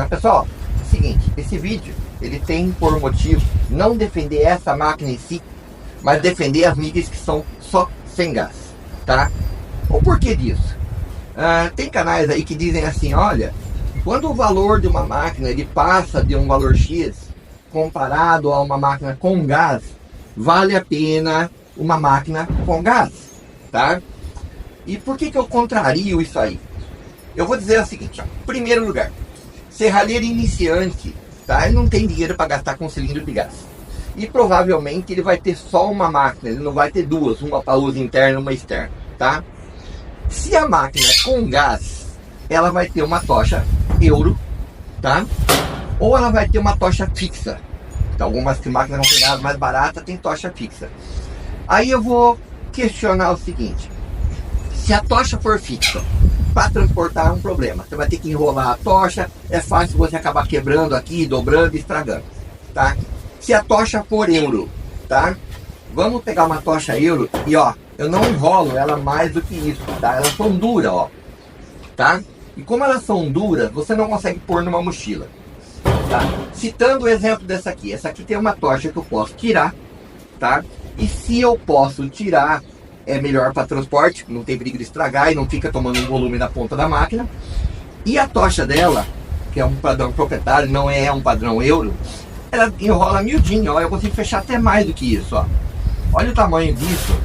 Pessoal, é o seguinte, esse vídeo ele tem por motivo não defender essa máquina em si, mas defender as MIGs que são só sem gás, tá? O porquê disso? Tem canais aí que dizem assim, olha, quando o valor de uma máquina ele passa de um valor X comparado a uma máquina com gás, vale a pena uma máquina com gás, tá? E por que eu contrario isso aí? Eu vou dizer o seguinte, ó, primeiro lugar, serralheiro iniciante, tá? Ele não tem dinheiro para gastar com cilindro de gás. E provavelmente ele vai ter só uma máquina, ele não vai ter duas, uma para uso interno e uma externa, tá? Se a máquina é com gás, ela vai ter uma tocha euro, tá? Ou ela vai ter uma tocha fixa. Então, algumas máquinas com gás mais barata tem tocha fixa. Aí eu vou questionar o seguinte: se a tocha for fixa, para transportar é um problema. Você vai ter que enrolar a tocha, é fácil você acabar quebrando aqui, dobrando e estragando, tá? Se a tocha for euro, tá? Vamos pegar uma tocha euro e ó, eu não enrolo ela mais do que isso, tá? Elas são duras, ó, tá? E como elas são duras, você não consegue pôr numa mochila, tá? Citando o exemplo dessa aqui, essa aqui tem uma tocha que eu posso tirar, tá? E se eu posso tirar, é melhor para transporte, não tem perigo de estragar e não fica tomando um volume na ponta da máquina. E a tocha dela, que é um padrão proprietário, não é um padrão euro, ela enrola miudinho, ó, eu consigo fechar até mais do que isso, ó. Olha o tamanho disso,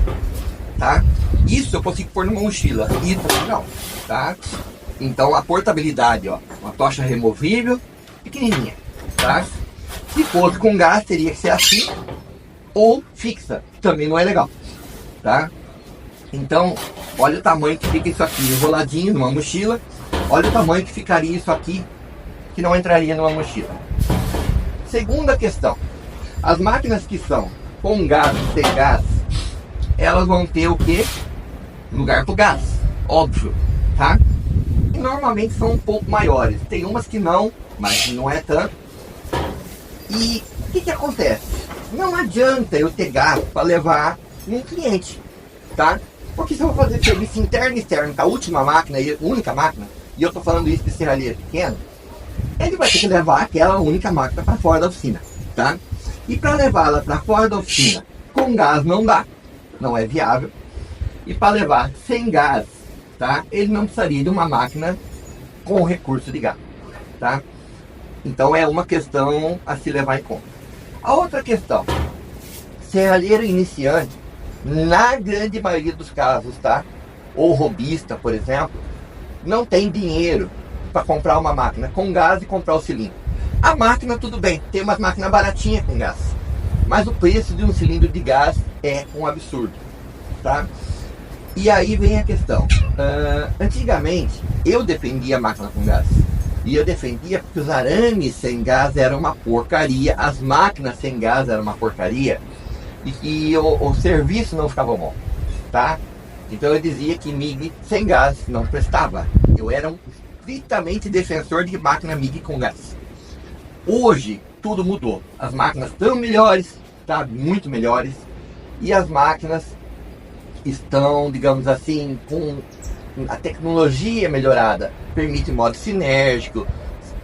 tá? Isso eu consigo pôr numa mochila, isso não, tá? Então a portabilidade, ó, uma tocha removível, pequenininha, tá? Se fosse com gás, teria que ser assim, ou fixa, também não é legal, tá? Então, olha o tamanho que fica isso aqui, enroladinho numa mochila. Olha o tamanho que ficaria isso aqui, que não entraria numa mochila. Segunda questão, as máquinas que são com gás, sem gás, elas vão ter o que? Lugar para o gás, óbvio, tá? E normalmente são um pouco maiores, tem umas que não, mas não é tanto. E o que acontece? Não adianta eu ter gás para levar num cliente, tá? Porque se eu vou fazer serviço interno e externo com a última máquina, e única máquina, e eu tô falando isso de serralheiro pequeno, ele vai ter que levar aquela única máquina para fora da oficina, tá? E para levá-la para fora da oficina com gás não dá, não é viável. E para levar sem gás, tá? Ele não precisaria de uma máquina com recurso de gás, tá? Então é uma questão a se levar em conta. A outra questão, serralheiro iniciante, na grande maioria dos casos, tá? Ou robista, por exemplo, não tem dinheiro para comprar uma máquina com gás e comprar o cilindro. A máquina, tudo bem, tem umas máquinas baratinhas com gás, mas o preço de um cilindro de gás é um absurdo, tá? E aí vem a questão, antigamente eu defendia a máquina com gás, e eu defendia porque os arames sem gás eram uma porcaria, as máquinas sem gás eram uma porcaria, e que o serviço não ficava bom, tá? Então eu dizia que MIG sem gás não prestava. Eu era um estritamente defensor de máquina MIG com gás. Hoje tudo mudou, as máquinas estão melhores, tá? Muito melhores, e as máquinas estão, digamos assim, com a tecnologia melhorada, permite modo sinérgico,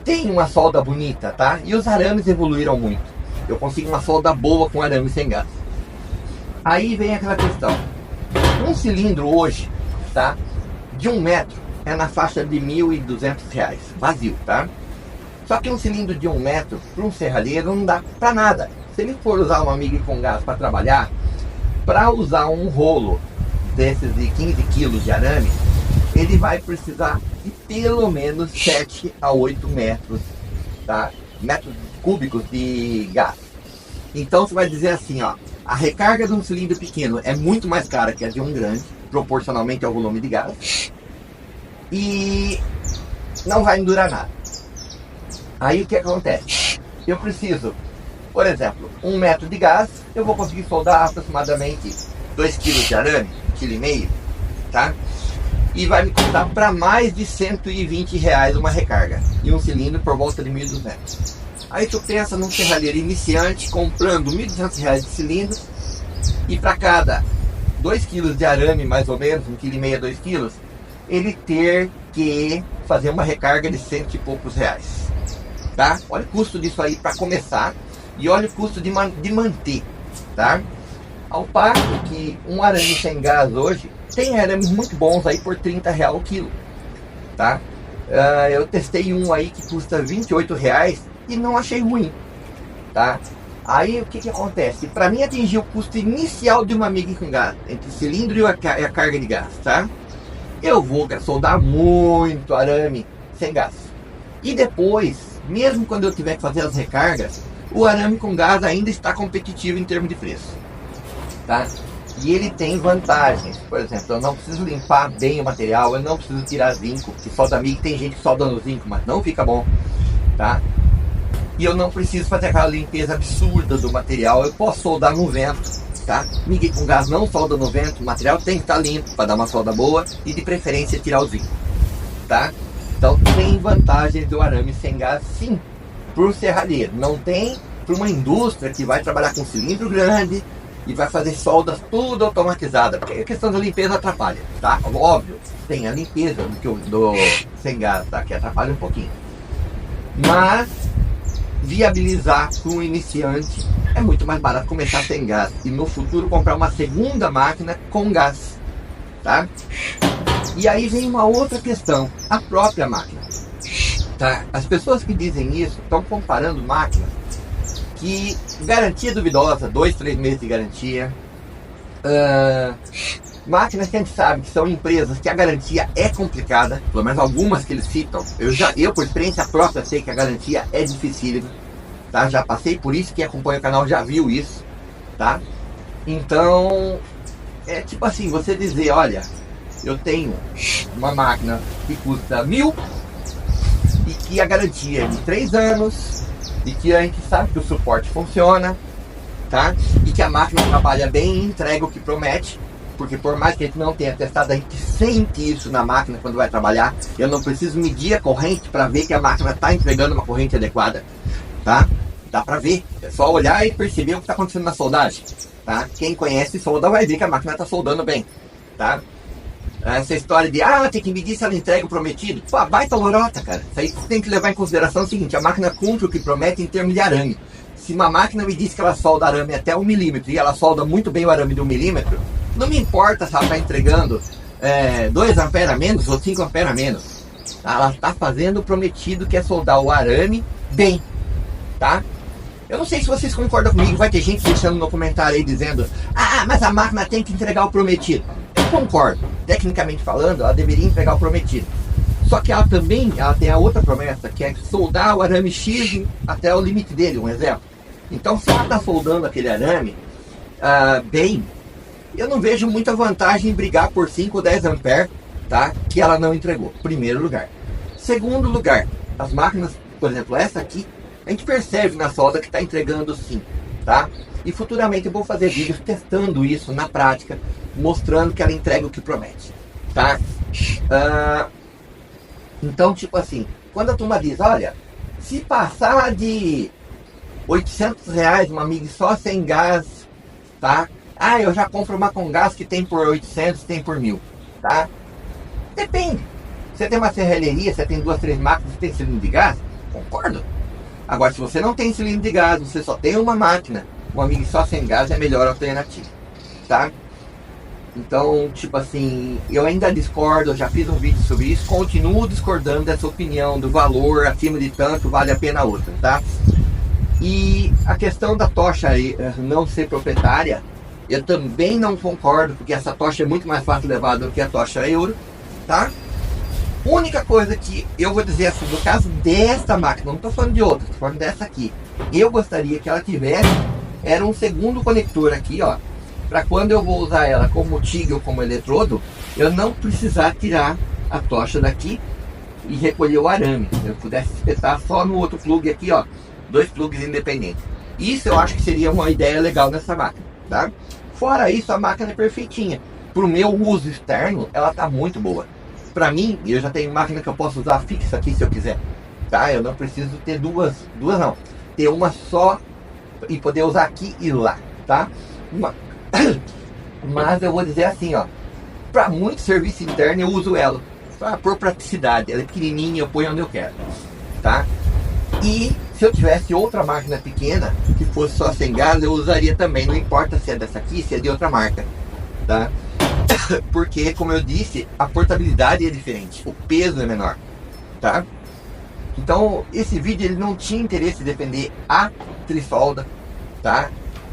tem uma solda bonita, tá? E os arames evoluíram muito. Eu consigo uma solda boa com arame sem gás. Aí vem aquela questão, um cilindro hoje, tá? De 1 metro é na faixa de R$1.200, vazio, tá? Só que um cilindro de 1 metro para um serralheiro não dá para nada. Se ele for usar uma MIG com gás para trabalhar, para usar um rolo desses de 15 kg de arame, ele vai precisar de pelo menos 7 a 8 metros, tá? Metros cúbicos de gás. Então você vai dizer assim, ó, a recarga de um cilindro pequeno é muito mais cara que a de um grande, proporcionalmente ao volume de gás, e não vai durar nada. Aí o que acontece? Eu preciso, por exemplo, 1 metro de gás, eu vou conseguir soldar aproximadamente 2 kg de arame, 1,5 kg, tá? E vai me custar para mais de R$120 uma recarga, e um cilindro por volta de 1.200. Aí tu pensa num serralheiro iniciante comprando R$1.200 de cilindro, e para cada 2 kg de arame, mais ou menos, 1,5 kg a 2 kg, ele ter que fazer uma recarga de 100 e poucos reais, tá? Olha o custo disso aí para começar e olha o custo de manter, tá? Ao passo que um arame sem gás hoje tem arames muito bons aí por 30 reais o quilo, tá? Eu testei um aí que custa 28 reais e não achei ruim, tá? Aí o que acontece? Para mim atingir o custo inicial de uma MIG com gás, entre o cilindro e a carga de gás, tá? Eu vou soldar muito arame sem gás. E depois, mesmo quando eu tiver que fazer as recargas, o arame com gás ainda está competitivo em termos de preço, tá? E ele tem vantagens. Por exemplo, eu não preciso limpar bem o material, eu não preciso tirar zinco, porque solda MIG tem gente que solda no zinco, mas não fica bom, tá? E eu não preciso fazer aquela limpeza absurda do material, eu posso soldar no vento, tá? MIG com gás não solda no vento, o material tem que estar limpo para dar uma solda boa e de preferência tirar o zinco, tá? Então tem vantagens do arame sem gás sim, para o serralheiro. Não tem para uma indústria que vai trabalhar com cilindro grande e vai fazer soldas tudo automatizada, porque a questão da limpeza atrapalha, tá? Óbvio, tem a limpeza do sem gás, tá? Que atrapalha um pouquinho. Mas viabilizar para um iniciante é muito mais barato começar sem gás e no futuro comprar uma segunda máquina com gás, tá? E aí vem uma outra questão, a própria máquina, tá? As pessoas que dizem isso estão comparando máquinas que garantia duvidosa, 2, 3 meses de garantia, máquinas que a gente sabe que são empresas que a garantia é complicada, pelo menos algumas que eles citam. Eu por experiência própria sei que a garantia é dificílima, tá? Já passei por isso, quem acompanha o canal já viu isso, tá? Então é tipo assim, você dizer, olha, eu tenho uma máquina que custa 1.000 e que a garantia é de 3 anos e que a gente sabe que o suporte funciona, tá? E que a máquina trabalha bem e entrega o que promete, porque por mais que a gente não tenha testado, a gente sente isso na máquina quando vai trabalhar. Eu não preciso medir a corrente para ver que a máquina está entregando uma corrente adequada, tá? Dá para ver, é só olhar e perceber o que está acontecendo na soldagem, tá? Quem conhece solda vai ver que a máquina está soldando bem, tá? Essa história de, tem que medir se ela entrega o prometido. Pô, baita lorota, cara. Isso aí você tem que levar em consideração o seguinte, a máquina cumpre o que promete em termos de arame. Se uma máquina me diz que ela solda arame até 1 milímetro e ela solda muito bem o arame de 1 milímetro, não me importa se ela está entregando 2 amperes a menos ou 5 amperes a menos. Ela está fazendo o prometido, que é soldar o arame bem, tá? Eu não sei se vocês concordam comigo, vai ter gente deixando no comentário aí dizendo, mas a máquina tem que entregar o prometido. Eu concordo, tecnicamente falando, ela deveria entregar o prometido. Só que ela tem a outra promessa, que é soldar o arame X até o limite dele, um exemplo. Então se ela está soldando aquele arame bem, eu não vejo muita vantagem em brigar por 5 ou 10 amperes, tá? Que ela não entregou, primeiro lugar. Segundo lugar, as máquinas, por exemplo, essa aqui, a gente percebe na solda que está entregando sim, tá? E futuramente eu vou fazer vídeos testando isso na prática, mostrando que ela entrega o que promete, tá? Então, tipo assim, quando a turma diz, olha, se passar de 800 reais uma MIG só sem gás, tá? Eu já compro uma com gás que tem por 800, tem por 1.000, tá? Depende. Você tem uma serralheria, você tem 2, 3 máquinas, você tem cilindro de gás, concordo. Agora, se você não tem cilindro de gás, você só tem uma máquina, uma MIG só sem gás é a melhor alternativa, tá? Então, tipo assim, eu ainda discordo, eu já fiz um vídeo sobre isso, continuo discordando dessa opinião do valor acima de tanto, vale a pena a outra, tá? E a questão da tocha não ser proprietária, eu também não concordo, porque essa tocha é muito mais fácil de levar do que a tocha Euro, tá? Única coisa que eu vou dizer assim, no caso desta máquina, não estou falando de outra, estou falando dessa aqui, eu gostaria que ela tivesse, era um segundo conector aqui, ó, para quando eu vou usar ela como TIG ou como eletrodo, eu não precisar tirar a tocha daqui e recolher o arame, eu pudesse espetar só no outro plug aqui, ó, 2 plugs independentes. Isso eu acho que seria uma ideia legal nessa máquina, tá? Fora isso, a máquina é perfeitinha. Pro meu uso externo, ela tá muito boa. Pra mim, eu já tenho máquina que eu posso usar fixa aqui se eu quiser, tá? Eu não preciso ter duas não, ter uma só e poder usar aqui e lá, tá? Mas eu vou dizer assim, ó, para muito serviço interno eu uso ela. por praticidade, ela é pequenininha, eu ponho onde eu quero, tá? E se eu tivesse outra máquina pequena, que fosse só sem gás, eu usaria também, não importa se é dessa aqui, se é de outra marca, tá? Porque, como eu disse, a portabilidade é diferente, o peso é menor, tá? Então, esse vídeo ele não tinha interesse em defender a Trisolda, tá?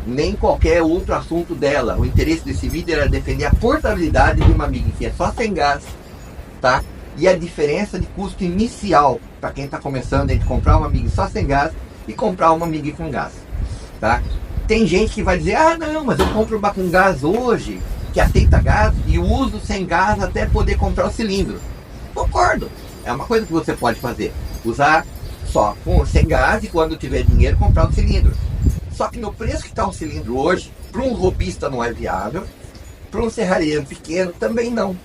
Nem qualquer outro assunto dela. O interesse desse vídeo era defender a portabilidade de uma MIG que é só sem gás, tá? E a diferença de custo inicial para quem está começando entre comprar uma MIG só sem gás e comprar uma MIG com gás, tá? Tem gente que vai dizer, ah não, mas eu compro uma com gás hoje, que aceita gás, e uso sem gás até poder comprar o cilindro. Concordo, é uma coisa que você pode fazer, usar só sem gás e quando tiver dinheiro comprar o cilindro. Só que no preço que está um cilindro hoje, para um robista não é viável, para um serralheiro pequeno também não.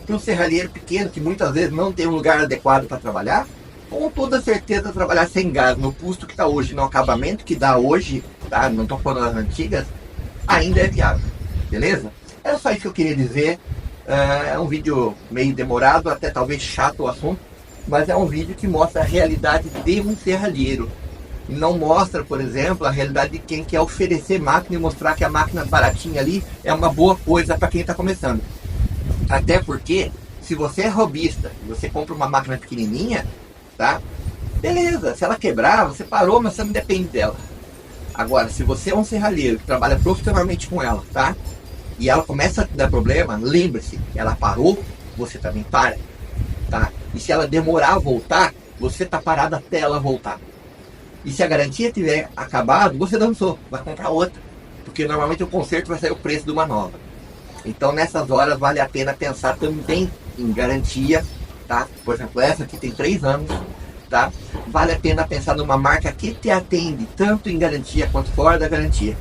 Para um serralheiro pequeno que muitas vezes não tem um lugar adequado para trabalhar, com toda certeza trabalhar sem gás no custo que está hoje, no acabamento que dá hoje, tá? Não estou falando das antigas, ainda é viável, beleza? Era só isso que eu queria dizer. É um vídeo meio demorado, até talvez chato o assunto, mas é um vídeo que mostra a realidade de um serralheiro. Não mostra, por exemplo, a realidade de quem quer oferecer máquina e mostrar que a máquina baratinha ali é uma boa coisa para quem está começando. Até porque, se você é robista e você compra uma máquina pequenininha, tá? Beleza, se ela quebrar, você parou, mas você não depende dela. Agora, se você é um serralheiro que trabalha profissionalmente com ela, tá? E ela começa a te dar problema, lembre-se, ela parou, você também para, tá? E se ela demorar a voltar, você tá parado até ela voltar. E se a garantia tiver acabado, você dançou, vai comprar outra. Porque normalmente o conserto vai sair o preço de uma nova. Então nessas horas vale a pena pensar também em garantia, tá? Por exemplo, essa aqui tem 3 anos, tá? Vale a pena pensar numa marca que te atende tanto em garantia quanto fora da garantia,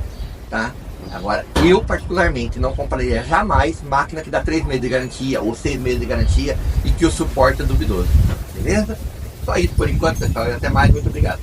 tá? Agora, eu particularmente não compraria jamais máquina que dá 3 meses de garantia ou 6 meses de garantia e que o suporte é duvidoso, beleza? Só isso por enquanto, pessoal, e até mais, muito obrigado.